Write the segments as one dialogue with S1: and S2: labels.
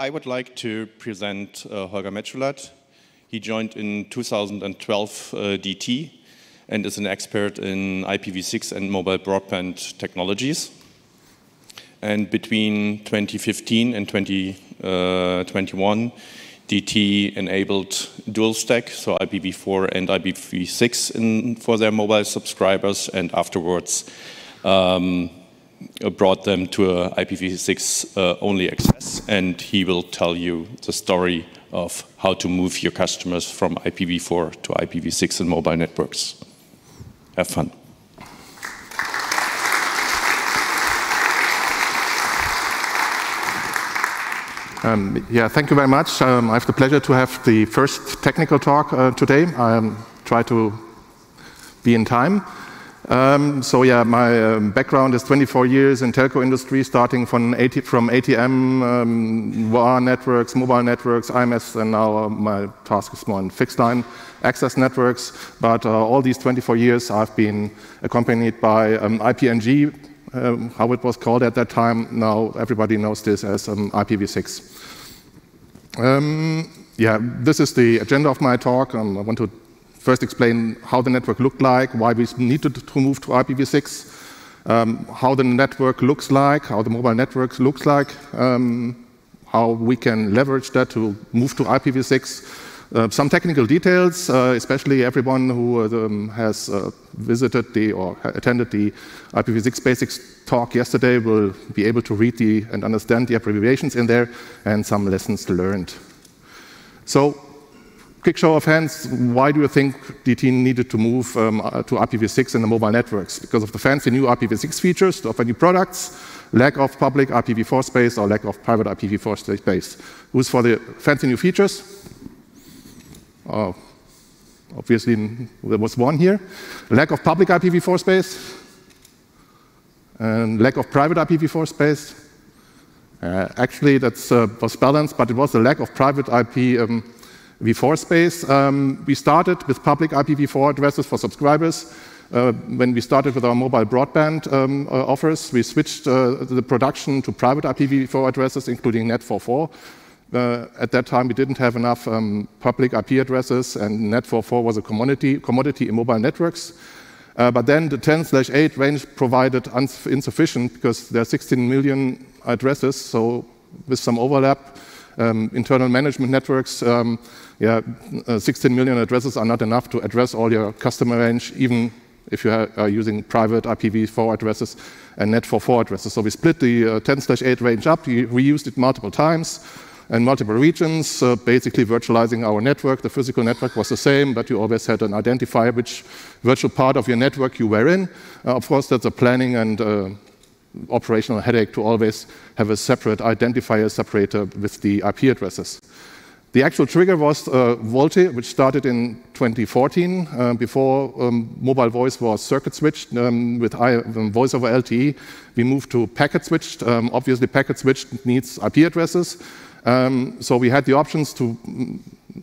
S1: I would like to present Holger Metschulat. He joined in 2012 DT and is an expert in IPv6 and mobile broadband technologies. And between 2015 and 2021, DT enabled dual stack, so IPv4 and IPv6 for their mobile subscribers, and afterwards brought them to a IPv6 only access. And he will tell you the story of how to move your customers from IPv4 to IPv6 in mobile networks. Have fun.
S2: Yeah, thank you very much. I have the pleasure to have the first technical talk today. I try to be in time. So yeah, my background is 24 years in telco industry, starting from ATM, WAR networks, mobile networks, IMS, and now my task is more in fixed line access networks. But all these 24 years I've been accompanied by IPNG, how it was called at that time. Now everybody knows this as IPv6. Yeah, this is the agenda of my talk. I want to first explain how the network looked like, why we needed to move to IPv6, how the network looks like, how the mobile network looks like, how we can leverage that to move to IPv6. Some technical details, especially everyone who has visited or attended the IPv6 basics talk yesterday will be able to read and understand the abbreviations in there and some lessons learned. So, quick show of hands, why do you think DT needed to move to IPv6 in the mobile networks? Because of the fancy new IPv6 features, to offer new products, lack of public IPv4 space, or lack of private IPv4 space. Who's for the fancy new features? Oh, obviously, there was one here. Lack of public IPv4 space, and lack of private IPv4 space. Actually, that was balanced, but it was the lack of private IPv4 space. We started with public IPv4 addresses for subscribers. When we started with our mobile broadband offers, we switched the production to private IPv4 addresses, including Net44. At that time, we didn't have enough public IP addresses, and Net44 was a commodity in mobile networks. But then the 10/8 range provided insufficient because there are 16 million addresses, so with some overlap, internal management networks, 16 million addresses are not enough to address all your customer range, even if you are using private IPv4 addresses and Net44 addresses. So we split the 10/8 range up, we reused it multiple times, in multiple regions, basically virtualizing our network. The physical network was the same, but you always had an identifier which virtual part of your network you were in. Of course, that's a planning and operational headache to always have a separate identifier separator with the IP addresses. The actual trigger was VoLTE, which started in 2014. Before mobile voice was circuit switched with voice over LTE, we moved to packet switched. Obviously, packet switched needs IP addresses. So we had the options to,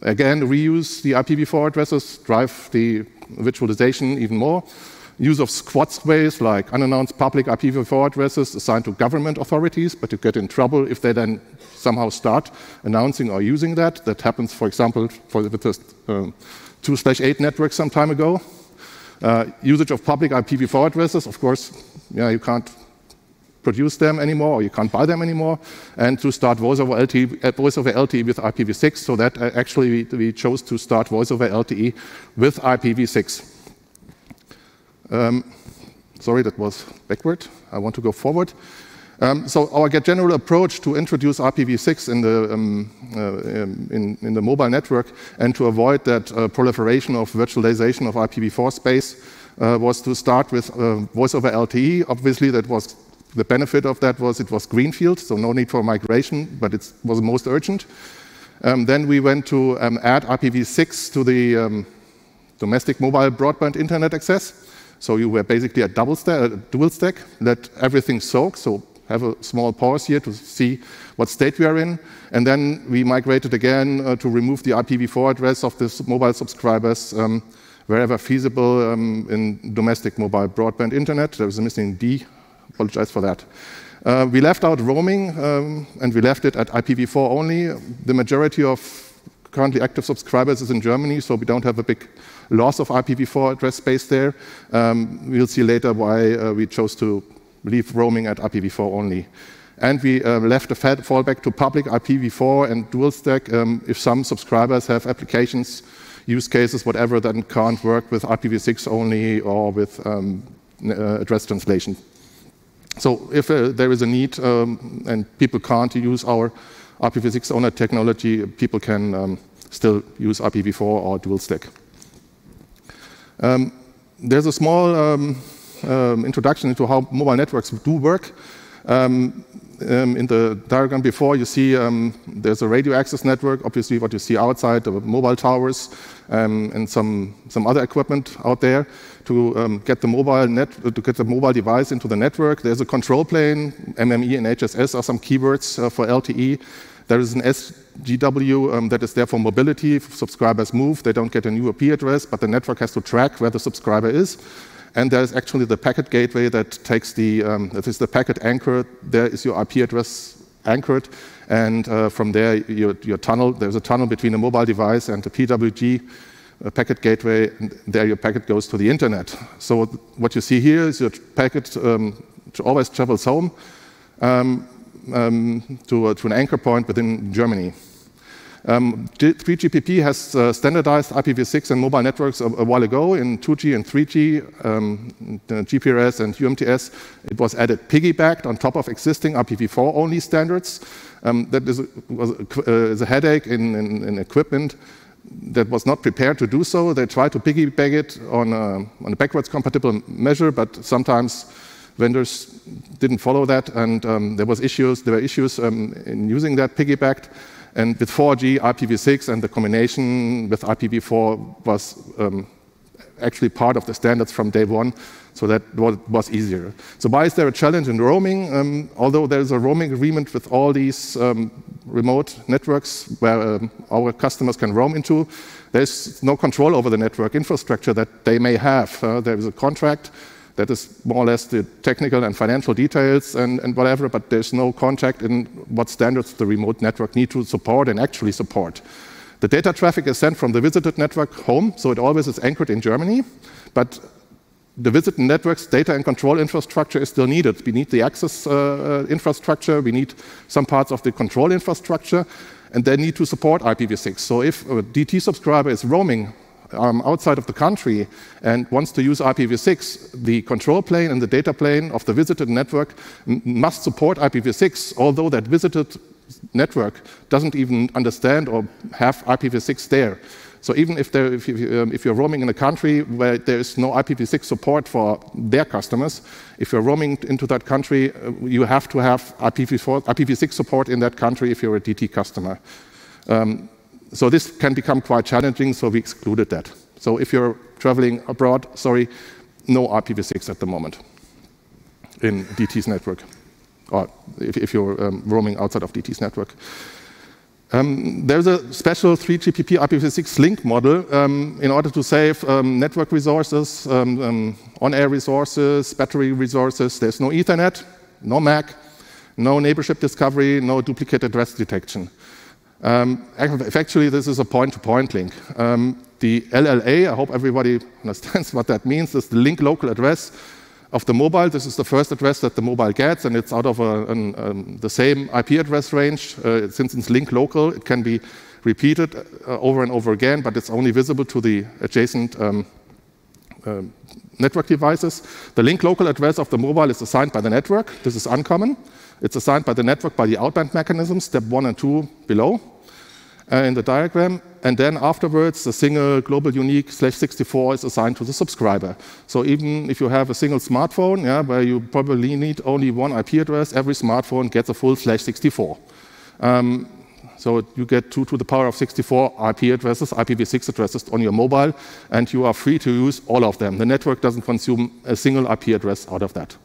S2: again, reuse the IPv4 addresses, drive the virtualization even more. Use of squad space, like unannounced public IPv4 addresses assigned to government authorities, but you get in trouble if they then somehow start announcing or using that. That happens, for example, with the 2/8 network some time ago. Usage of public IPv4 addresses, of course, yeah, you can't produce them anymore, or you can't buy them anymore, and to start voice over LTE with IPv6, so that actually we chose to start voice over LTE with IPv6. Sorry, that was backward. I want to go forward. So our general approach to introduce IPv6 in the mobile network and to avoid that proliferation of virtualization of IPv4 space was to start with voice over LTE. Obviously, the benefit of that was it was greenfield, so no need for migration, but it was the most urgent. Then we went to add IPv6 to the domestic mobile broadband internet access. So you were basically a dual stack, let everything soak, so have a small pause here to see what state we are in. And then we migrated again to remove the IPv4 address of the mobile subscribers wherever feasible in domestic mobile broadband internet. There was a missing D, apologize for that. We left out roaming, and we left it at IPv4 only. The majority of currently active subscribers is in Germany, so we don't have a big loss of IPv4 address space there. We'll see later why we chose to leave roaming at IPv4 only. And we left a fallback to public IPv4 and dual stack if some subscribers have applications, use cases, whatever, that can't work with IPv6 only or with address translation. So if there is a need and people can't use our IPv6 owner technology, people can still use IPv4 or dual stack. There's a small introduction into how mobile networks do work. In the diagram before, you see there's a radio access network, obviously what you see outside, the mobile towers, and some other equipment out there to get the mobile device into the network. There's a control plane, MME and HSS are some keywords for LTE. There is an SGW that is there for mobility. If subscribers move, they don't get a new IP address, but the network has to track where the subscriber is. And there's actually the packet gateway that takes that is the packet anchor. There is your IP address anchored, and from there, your tunnel. There's a tunnel between a mobile device and the PWG packet gateway. And there, your packet goes to the internet. So what you see here is your packet always travels home to an anchor point within Germany. 3GPP has standardized IPv6 and mobile networks a while ago in 2G and 3G, GPRS and UMTS. It was added piggybacked on top of existing IPv4 only standards. That is a headache in equipment that was not prepared to do so. They tried to piggyback it on a backwards compatible measure, but sometimes vendors didn't follow that, and there were issues in using that piggybacked. And with 4G, IPv6, and the combination with IPv4 was actually part of the standards from day one, so that was easier. So why is there a challenge in roaming? Although there's a roaming agreement with all these remote networks where our customers can roam into, there's no control over the network infrastructure that they may have. There is a contract that is more or less the technical and financial details and whatever, but there's no contract in what standards the remote network need to support and actually support. The data traffic is sent from the visited network home, so it always is anchored in Germany, but the visited network's data and control infrastructure is still needed. We need the access infrastructure, we need some parts of the control infrastructure, and they need to support IPv6. So if a DT subscriber is roaming outside of the country and wants to use IPv6, the control plane and the data plane of the visited network must support IPv6, although that visited network doesn't even understand or have IPv6 there. So even if you're roaming in a country where there is no IPv6 support for their customers, if you're roaming into that country, you have to have IPv6 support in that country if you're a DT customer. So this can become quite challenging, so we excluded that. So if you're traveling abroad, sorry, no IPv6 at the moment in DT's network, or if you're roaming outside of DT's network. There's a special 3GPP IPv6 link model in order to save network resources, on-air resources, battery resources. There's no Ethernet, no MAC, no neighborship discovery, no duplicate address detection. Actually, this is a point-to-point link. The LLA, I hope everybody understands what that means, is the link local address of the mobile. This is the first address that the mobile gets, and it's out of the same IP address range. Since it's link local, it can be repeated over and over again, but it's only visible to the adjacent network devices. The link local address of the mobile is assigned by the network. This is uncommon. It's assigned by the network by the outband mechanism, step 1 and 2 below in the diagram. And then afterwards, the single global unique /64 is assigned to the subscriber. So even if you have a single smartphone, where you probably need only one IP address, every smartphone gets a full /64. So you get 2 to the power of 64 IP addresses, IPv6 addresses on your mobile, and you are free to use all of them. The network doesn't consume a single IP address out of that.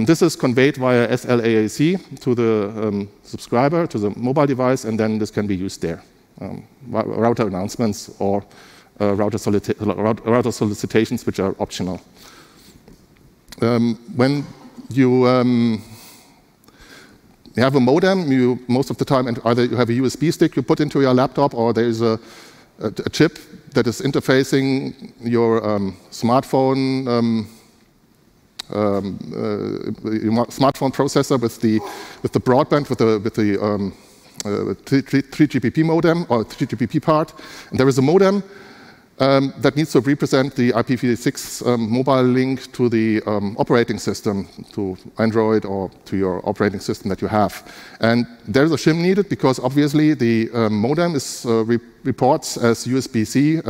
S2: This is conveyed via SLAAC to the subscriber, to the mobile device, and then this can be used there. Router announcements or router solicitations, which are optional. When you you have a modem, most of the time, and either you have a USB stick you put into your laptop, or there is a chip that is interfacing your smartphone processor with the broadband, with the 3GPP modem or 3GPP part. And there is a modem that needs to represent the IPv6 mobile link to the operating system, to Android or to your operating system that you have. And there is a shim needed because obviously the modem reports as USB-C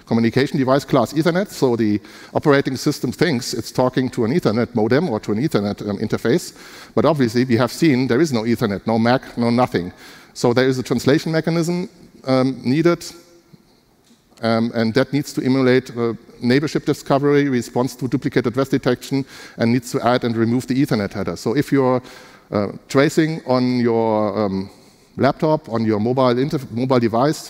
S2: communication device class Ethernet, so the operating system thinks it's talking to an Ethernet modem or to an Ethernet interface, but obviously we have seen there is no Ethernet, no MAC, no nothing. So there is a translation mechanism needed, and that needs to emulate neighborship discovery, response to duplicate address detection, and needs to add and remove the Ethernet header. So if you're tracing on your laptop, on your mobile device,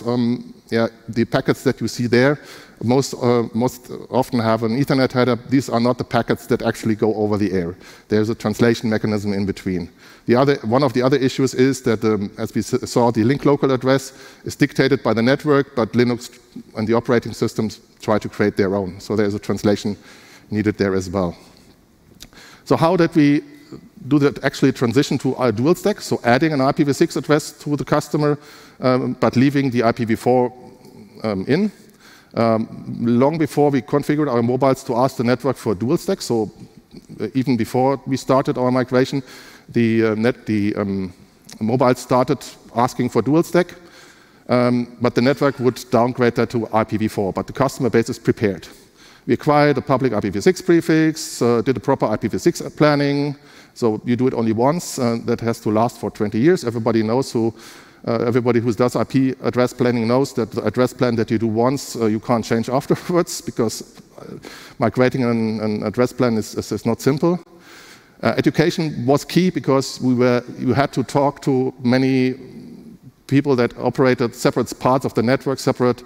S2: the packets that you see there most often have an Ethernet header. These are not the packets that actually go over the air. There's a translation mechanism in between. One of the other issues is that, as we saw, the link local address is dictated by the network, but Linux and the operating systems try to create their own. So there's a translation needed there as well. So how did we do that actually transition to a dual stack? So adding an IPv6 address to the customer, but leaving the IPv4 in. Long before we configured our mobiles to ask the network for a dual stack, so even before we started our migration, the mobile started asking for dual stack, but the network would downgrade that to IPv4, but the customer base is prepared. We acquired a public IPv6 prefix, did a proper IPv6 planning, so you do it only once, that has to last for 20 years. Everybody knows everybody who does IP address planning knows that the address plan that you do once, you can't change afterwards, because migrating an address plan is not simple. Education was key because you had to talk to many people that operated separate parts of the network, separate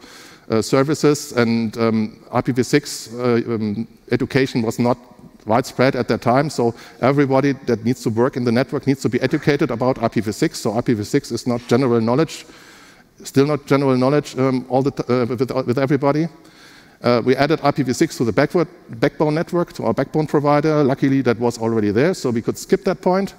S2: services, and IPv6 education was not widespread at that time, so everybody that needs to work in the network needs to be educated about IPv6. So IPv6 is not general knowledge, still not general knowledge with everybody. We added IPv6 to the backbone network, to our backbone provider. Luckily, that was already there, so we could skip that point.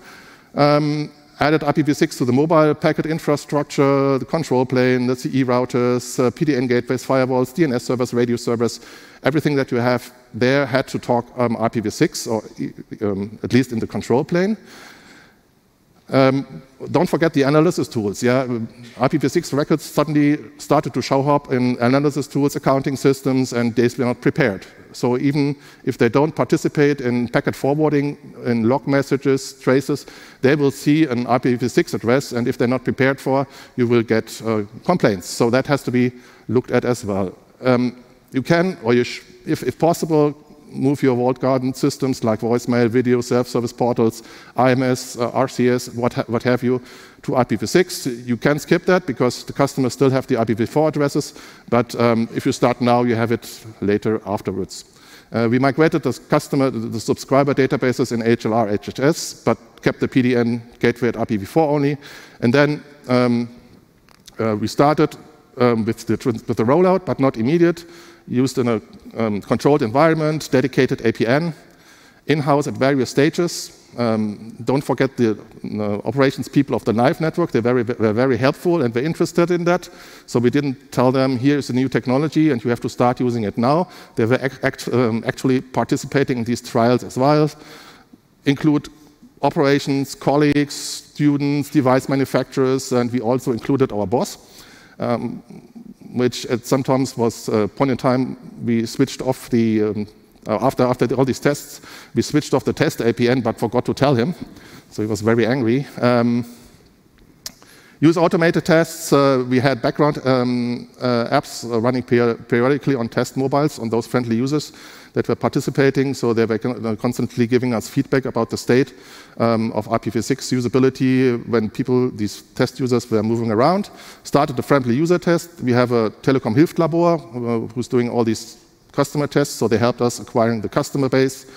S2: Added IPv6 to the mobile packet infrastructure, the control plane, the CE routers, PDN gateways, firewalls, DNS servers, radio servers. Everything that you have there had to talk IPv6, or at least in the control plane. Don't forget the analysis tools. IPv6 records suddenly started to show up in analysis tools, accounting systems, and they were not prepared. So even if they don't participate in packet forwarding, in log messages, traces, they will see an IPv6 address, and if they're not prepared for, you will get complaints. So that has to be looked at as well. You can, or if possible, move your walled garden systems like voicemail, video, self-service portals, IMS, RCS, what have you, to IPv6. You can skip that because the customers still have the IPv4 addresses, but if you start now, you have it later afterwards. We migrated the subscriber databases in HLR, HHS, but kept the PDN gateway at IPv4 only. And then we started with the rollout, but not immediate. Used in a controlled environment, dedicated APN, in-house at various stages. Don't forget the operations people of the Knife network. They were very helpful and were interested in that. So we didn't tell them, here's a new technology and you have to start using it now. They were actually participating in these trials as well. Include operations, colleagues, students, device manufacturers, and we also included our boss. Which at sometimes was a point in time we switched off the, after all these tests, we switched off the test APN but forgot to tell him. So he was very angry. Use automated tests. We had background apps running periodically on test mobiles on those friendly users that were participating, so they were constantly giving us feedback about the state of IPv6 usability when these test users were moving around. Started a friendly user test. We have a Telekom Hilfslabor who's doing all these customer tests, so they helped us acquiring the customer base.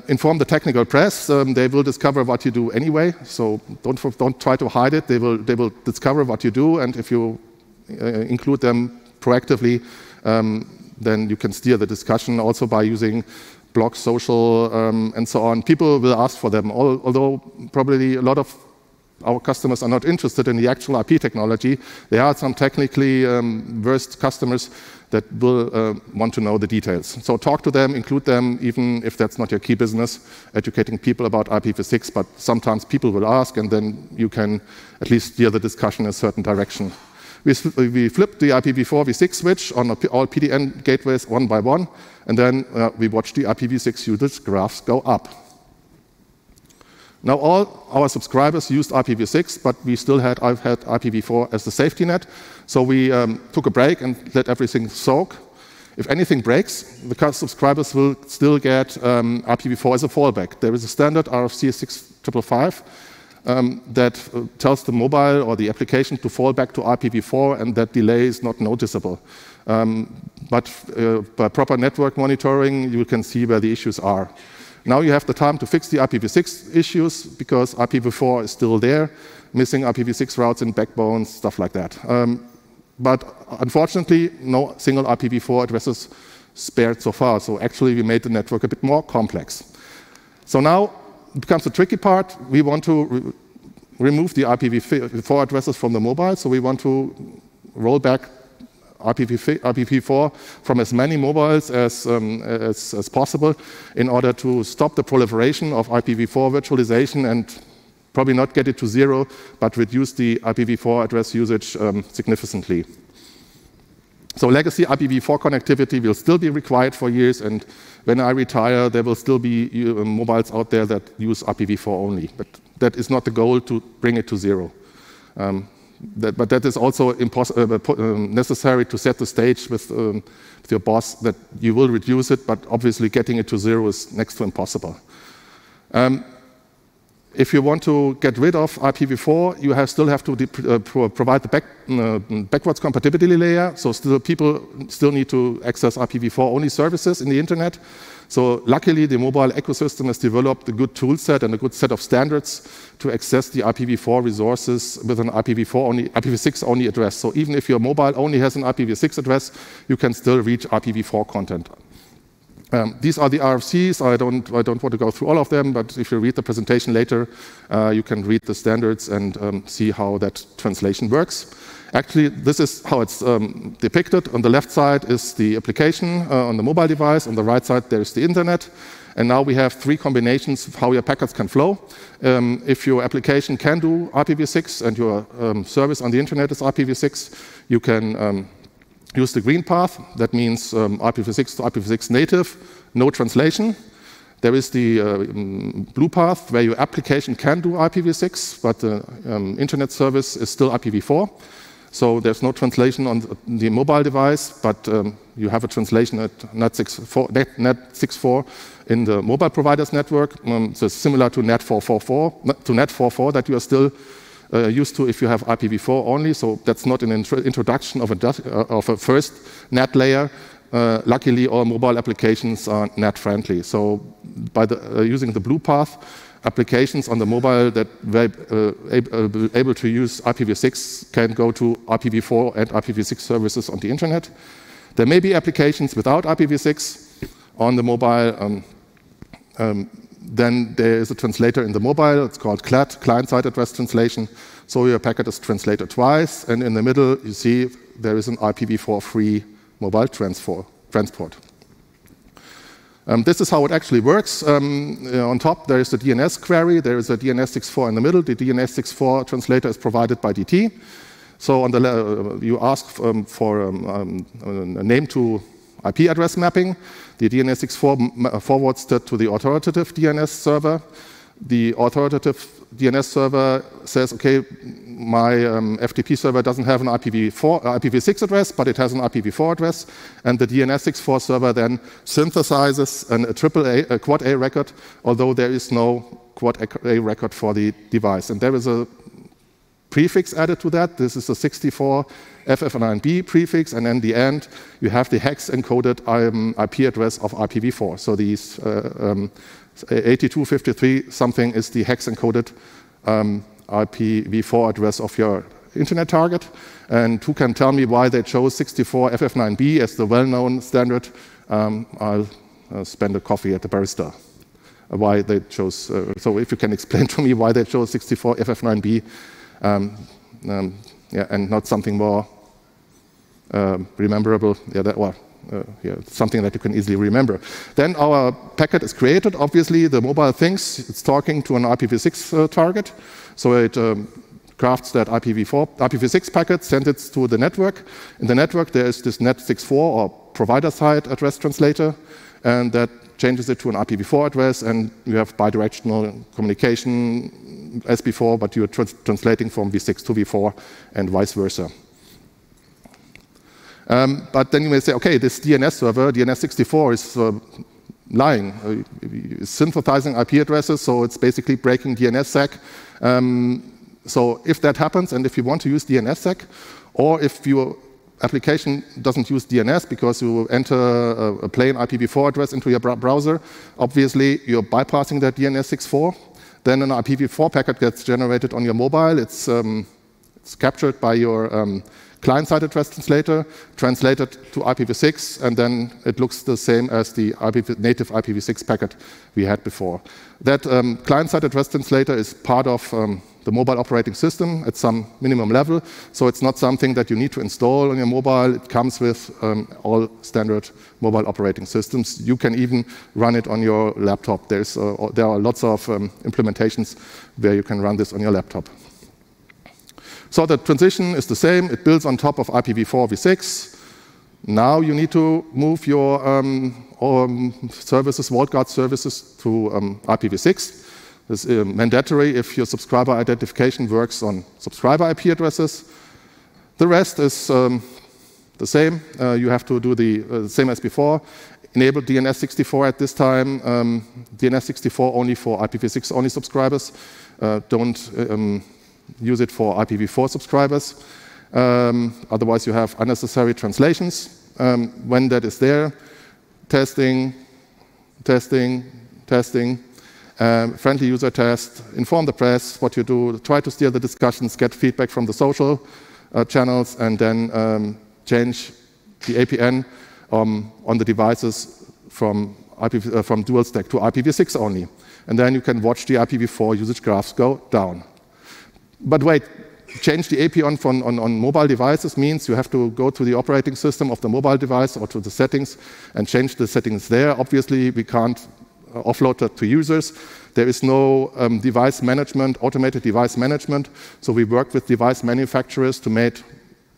S2: Inform the technical press. They will discover what you do anyway, so don't try to hide it. They will discover what you do, and if you include them proactively, then you can steer the discussion also by using blogs, social, and so on. People will ask for them, although probably a lot of our customers are not interested in the actual IP technology. There are some technically versed customers that will want to know the details. So talk to them, include them, even if that's not your key business, educating people about IPv6, but sometimes people will ask, and then you can at least steer the discussion in a certain direction. We flipped the IPv4v6 switch on all PDN gateways one by one, and then we watched the IPv6 usage graphs go up. Now all our subscribers used IPv6, but we still had IPv4 as the safety net. So we took a break and let everything soak. If anything breaks, the subscribers will still get IPv4 as a fallback. There is a standard RFC 6555 that tells the mobile or the application to fall back to IPv4, and that delay is not noticeable. But by proper network monitoring, you can see where the issues are. Now you have the time to fix the IPv6 issues, because IPv4 is still there, missing IPv6 routes and backbones, stuff like that. But unfortunately, no single IPv4 addresses spared so far. So actually, we made the network a bit more complex. So now it becomes the tricky part. We want to remove the IPv4 addresses from the mobile. So we want to roll back IPv4 from as many mobiles as possible in order to stop the proliferation of IPv4 virtualization and probably not get it to 0, but reduce the IPv4 address usage significantly. So legacy IPv4 connectivity will still be required for years, and when I retire, there will still be mobiles out there that use IPv4 only. But that is not the goal, to bring it to 0. But that is also necessary to set the stage with your boss that you will reduce it, but obviously getting it to 0 is next to impossible. If you want to get rid of IPv4, you still have to provide the backwards compatibility layer. So people still need to access IPv4 only services in the internet. So luckily, the mobile ecosystem has developed a good tool set and a good set of standards to access the IPv4 resources with an IPv6 only address. So even if your mobile only has an IPv6 address, you can still reach IPv4 content. These are the RFCs. I don't want to go through all of them, but if you read the presentation later, you can read the standards and see how that translation works. Actually, this is how it's depicted. On the left side is the application on the mobile device. On the right side, there is the internet. And now we have 3 combinations of how your packets can flow. If your application can do IPv6 and your service on the internet is IPv6, you can use the green path. That means IPv6 to IPv6 native, no translation. There is the blue path where your application can do IPv6, but the internet service is still IPv4. So there's no translation on the mobile device, but you have a translation at Net64 in the mobile provider's network. So similar to Net44 that you are still used to if you have IPv4 only. So that's not an introduction of a first net layer. Luckily, all mobile applications are net friendly. So by using the blue path, applications on the mobile that were able to use IPv6 can go to IPv4 and IPv6 services on the internet. There may be applications without IPv6 on the mobile. Then there is a translator in the mobile. It's called CLAT, client-side address translation. So your packet is translated twice. And in the middle, you see there is an IPv4-free mobile transport. This is how it actually works. On top, there is the DNS query. There is a DNS64 in the middle. The DNS64 translator is provided by DT. So on the you ask for a name to IP address mapping. The DNS64 forwards that to the authoritative DNS server. The authoritative DNS server says, okay, my FTP server doesn't have an IPv6 address, but it has an IPv4 address. And the DNS64 server then synthesizes a quad A record, although there is no quad A record for the device. And there is a prefix added to that. This is a 64 FF9B prefix, and in the end, you have the hex encoded IP address of IPv4. So these 8253 something is the hex-encoded IPv4 address of your internet target. And who can tell me why they chose 64FF9B as the well-known standard? I'll spend a coffee at the barista. Why they chose, so if you can explain to me why they chose 64FF9B, yeah, and not something more rememberable, something that you can easily remember. Then our packet is created. Obviously, the mobile thinks it's talking to an IPv6 target, so it crafts that IPv6 packet, sends it to the network. In the network, there is this net64 or provider-side address translator, and that changes it to an IPv4 address, and you have bidirectional communication as before, but you're translating from V6 to V4 and vice versa. But then you may say, okay, this DNS server, DNS64, is lying. It's synthesizing IP addresses, so it's basically breaking DNSSEC. So if that happens, and if you want to use DNSSEC, or if your application doesn't use DNS because you enter a plain IPv4 address into your browser, obviously you're bypassing that DNS64. Then an IPv4 packet gets generated on your mobile. It's captured by your client-side address translator, translated to IPv6, and then it looks the same as the native IPv6 packet we had before. That client-side address translator is part of the mobile operating system at some minimum level, so it's not something that you need to install on your mobile. It comes with all standard mobile operating systems. You can even run it on your laptop. There are lots of implementations where you can run this on your laptop. So the transition is the same. It builds on top of IPv4 v6. Now you need to move your services, WallGuard services, to IPv6. This is mandatory if your subscriber identification works on subscriber IP addresses. The rest is the same. You have to do the same as before. Enable DNS64 at this time. DNS64 only for IPv6 only subscribers. Don't use it for IPv4 subscribers. Otherwise, you have unnecessary translations. When that is there, testing, friendly user test, inform the press what you do, try to steer the discussions, get feedback from the social channels, and then change the APN on the devices from dual stack to IPv6 only. And then you can watch the IPv4 usage graphs go down. But wait, change the APN on mobile devices means you have to go to the operating system of the mobile device or to the settings and change the settings there. Obviously, we can't offload that to users. There is no device management, automated device management. So we work with device manufacturers to make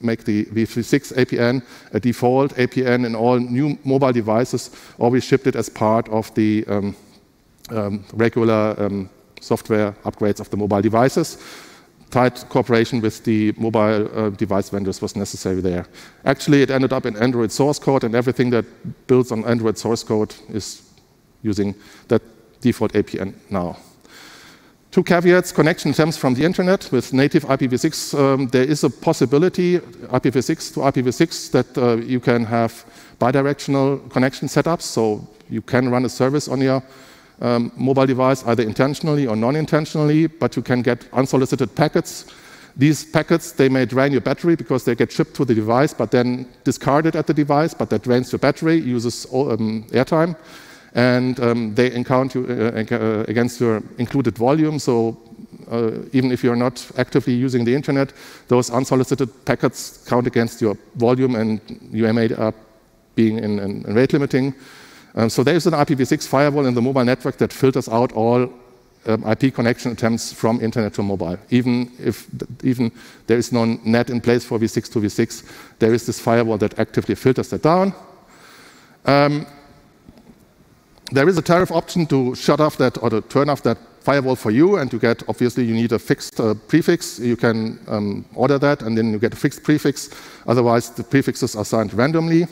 S2: the v6 APN a default APN in all new mobile devices, or we shipped it as part of the regular software upgrades of the mobile devices. Tight cooperation with the mobile device vendors was necessary there. Actually, it ended up in Android source code, and everything that builds on Android source code is using that default APN now. Two caveats: connection attempts from the internet with native IPv6. There is a possibility, IPv6 to IPv6, that you can have bidirectional connection setups, so you can run a service on your mobile device, either intentionally or non-intentionally, but you can get unsolicited packets. These packets, they may drain your battery because they get shipped to the device, but then discarded at the device, but that drains your battery, uses airtime, and they encounter you against your included volume. So even if you're not actively using the internet, those unsolicited packets count against your volume, and you may end up being in rate limiting. So there is an IPv6 firewall in the mobile network that filters out all IP connection attempts from internet to mobile. Even if there is no net in place for v6 to v6, there is this firewall that actively filters that down. There is a tariff option to shut off that or to turn off that firewall for you, and obviously you need a fixed prefix. You can order that, and then you get a fixed prefix. Otherwise, the prefixes are assigned randomly.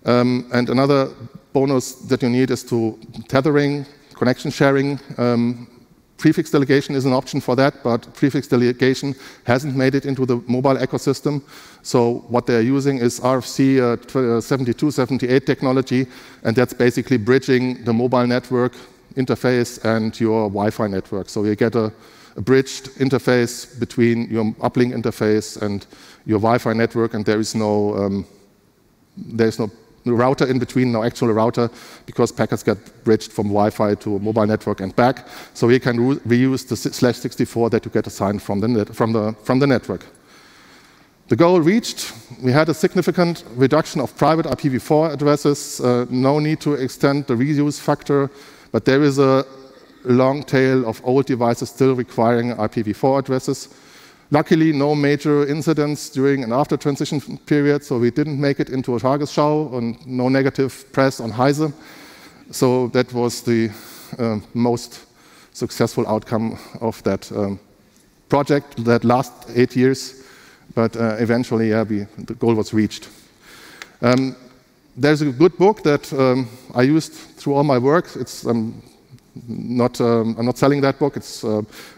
S2: And another bonus that you need is to tethering, connection sharing. Prefix delegation is an option for that, but prefix delegation hasn't made it into the mobile ecosystem. So what they're using is RFC 7278 technology, and that's basically bridging the mobile network interface and your Wi-Fi network. So you get a bridged interface between your uplink interface and your Wi-Fi network, and there is no router in between, no actual router, because packets get bridged from Wi-Fi to a mobile network and back. So you can reuse the /64 that you get assigned from the network. The goal reached. We had a significant reduction of private IPv4 addresses. No need to extend the reuse factor, but there is a long tail of old devices still requiring IPv4 addresses. Luckily, no major incidents during and after transition period, so we didn't make it into a Tagesschau and no negative press on Heise. So that was the most successful outcome of that project that last 8 years. But eventually, the goal was reached. There's a good book that I used through all my work. I'm not selling that book,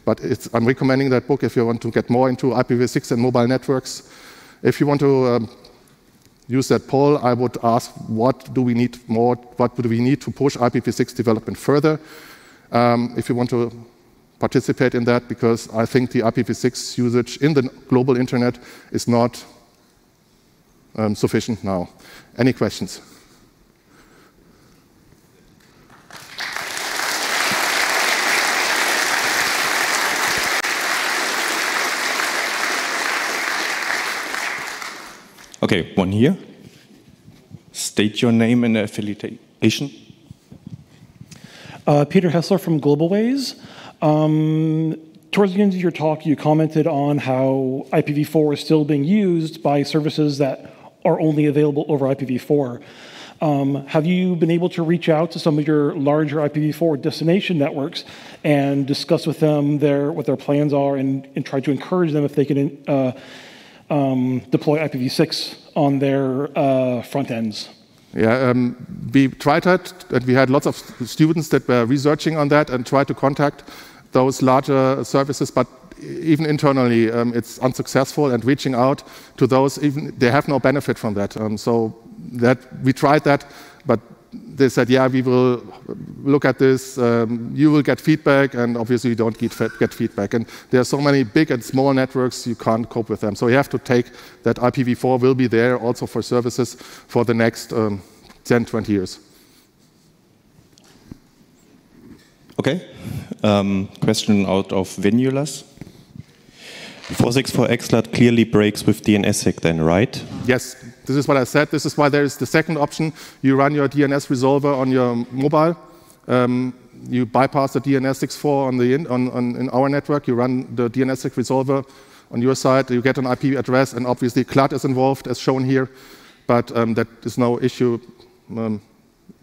S2: but I'm recommending that book if you want to get more into IPv6 and mobile networks. If you want to use that poll, I would ask, what do we need more? What do we need to push IPv6 development further? If you want to participate in that, because I think the IPv6 usage in the global internet is not sufficient now. Any questions?
S1: Okay, one here. State your name and affiliation.
S3: Peter Hessler from GlobalWays. Towards the end of your talk, you commented on how IPv4 is still being used by services that are only available over IPv4. Have you been able to reach out to some of your larger IPv4 destination networks and discuss with them what their plans are and try to encourage them if they can deploy IPv6 on their front ends?
S2: Yeah, we tried that, and we had lots of students that were researching on that and tried to contact those larger services, but even internally, it's unsuccessful, and reaching out to those, even they have no benefit from that. So that we tried that, but they said, yeah, we will look at this, you will get feedback, and obviously you don't get feedback. And there are so many big and small networks, you can't cope with them. So you have to take that IPv4 will be there also for services for the next 10, 20 years.
S1: Okay. Question out of Venulas. 464xlat clearly breaks with DNSSEC then, right?
S2: Yes, this is what I said. This is why there is the second option. You run your DNS resolver on your mobile. You bypass the DNS64 in our network. You run the DNSSEC resolver on your side. You get an IP address, and obviously CLAT is involved, as shown here. But that is no issue.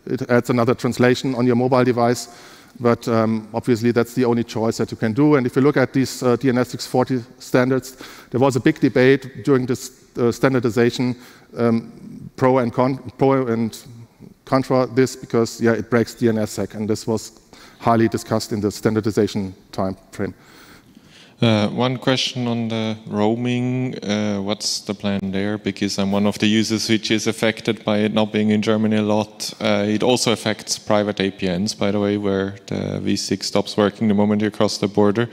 S2: It adds another translation on your mobile device. But obviously, that's the only choice that you can do. And if you look at these DNS 640 standards, there was a big debate during this standardization, pro and contra this, because it breaks DNSSEC, and this was highly discussed in the standardization time frame.
S4: One question on the roaming. What's the plan there? Because I'm one of the users which is affected by it not being in Germany a lot. It also affects private APNs, by the way, where the V6 stops working the moment you cross the border.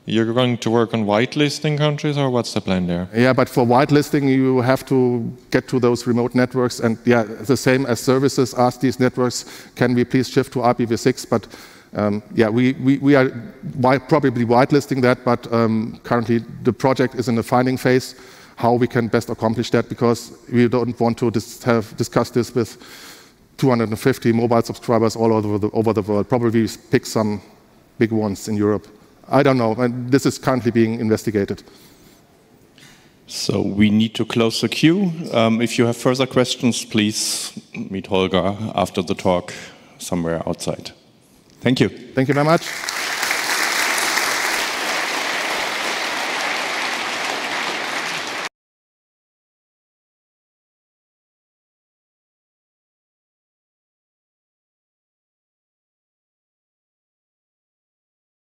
S4: You're going to work on whitelisting countries, or what's the plan there? Yeah, but for whitelisting, you have to get to those remote networks. And the same as services ask these networks, can we please shift to IPv6? But we are probably whitelisting that, but currently the project is in the finding phase, how we can best accomplish that, because we don't want to discuss this with 250 mobile subscribers all over the world. Probably pick some big ones in Europe. I don't know, and this is currently being investigated.
S1: So we need to close the queue. If you have further questions, please meet Holger after the talk somewhere outside. Thank you.
S2: Thank you very much.